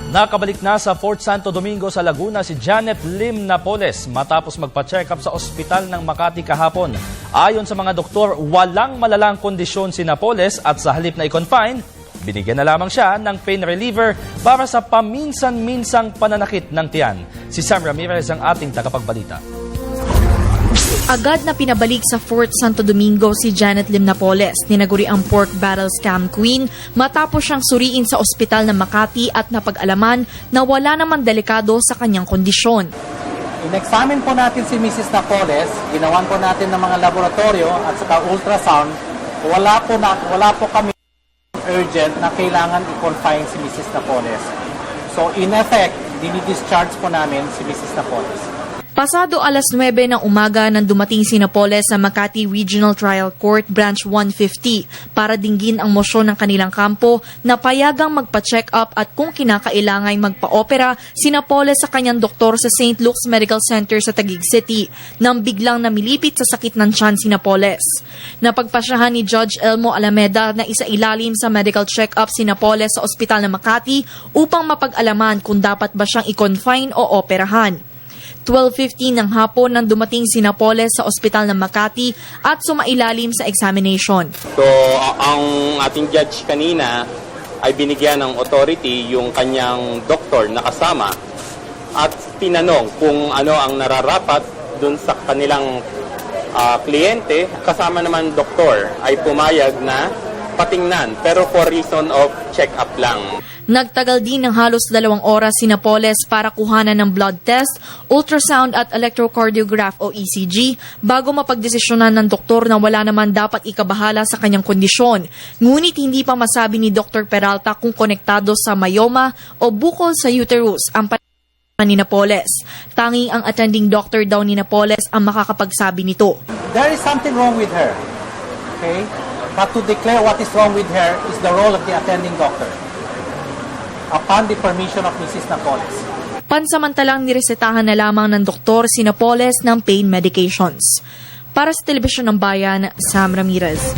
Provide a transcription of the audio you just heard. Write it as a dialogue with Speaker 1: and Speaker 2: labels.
Speaker 1: Nakabalik na sa Fort Santo Domingo sa Laguna si Janet Lim Napoles matapos magpa-check up sa ospital ng Makati kahapon. Ayon sa mga doktor, walang malalang kondisyon si Napoles at sa halip na i-confine, binigyan na lamang siya ng pain reliever para sa paminsan-minsang pananakit ng tiyan. Si Sam Ramirez ang ating tagapagbalita.
Speaker 2: Agad na pinabalik sa Fort Santo Domingo si Janet Lim Napoles, ninaguri ang pork barrel scam queen matapos siyang suriin sa ospital ng Makati at napag-alaman na wala naman delikado sa kanyang kondisyon.
Speaker 3: In-examine po natin si Mrs. Napoles, ginawan po natin ng mga laboratorio at saka ultrasound. Wala po kami urgent na kailangan i-confine si Mrs. Napoles. So in effect, dini-discharge po namin si Mrs. Napoles.
Speaker 2: Pasado alas 9 ng umaga nang dumating si Napoles sa Makati Regional Trial Court Branch 150 para dinggin ang mosyon ng kanilang kampo na payagang magpa-check up at kung kinakailangan magpa-opera si Napoles sa kanyang doktor sa St. Luke's Medical Center sa Taguig City nang biglang namilipit sa sakit ng tiyan si Napoles. Napagpasyahan ni Judge Elmo Alameda na isailalim sa medical check-up si Napoles sa ospital ng Makati upang mapag-alaman kung dapat ba siyang i-confine o operahan. 12:15 ng hapon nang dumating si Napoles sa ospital ng Makati at sumailalim sa examination.
Speaker 4: So, ang ating judge kanina ay binigyan ng authority yung kanyang doktor na kasama at tinanong kung ano ang nararapat dun sa kanilang kliyente. Kasama naman doktor ay pumayag na patingnan pero for reason of check-up lang.
Speaker 2: Nagtagal din ng halos 2 oras si Napoles para kuhanan ng blood test, ultrasound at electrocardiograph o ECG bago mapagdesisyonan ng doktor na wala naman dapat ikabahala sa kanyang kondisyon. Ngunit hindi pa masabi ni Dr. Peralta kung konektado sa myoma o bukol sa uterus ang ni Napoles. Tanging ang attending doctor daw ni Napoles ang makakapagsabi nito.
Speaker 3: There is something wrong with her. Okay? But to declare what is wrong with her is the role of the attending doctor upon the permission of Mrs. Napoles.
Speaker 2: Pansamantalang niresetahan na lamang ng doktor si Napoles ng pain medications. Para sa Telebisyon ng Bayan, Sam Ramirez.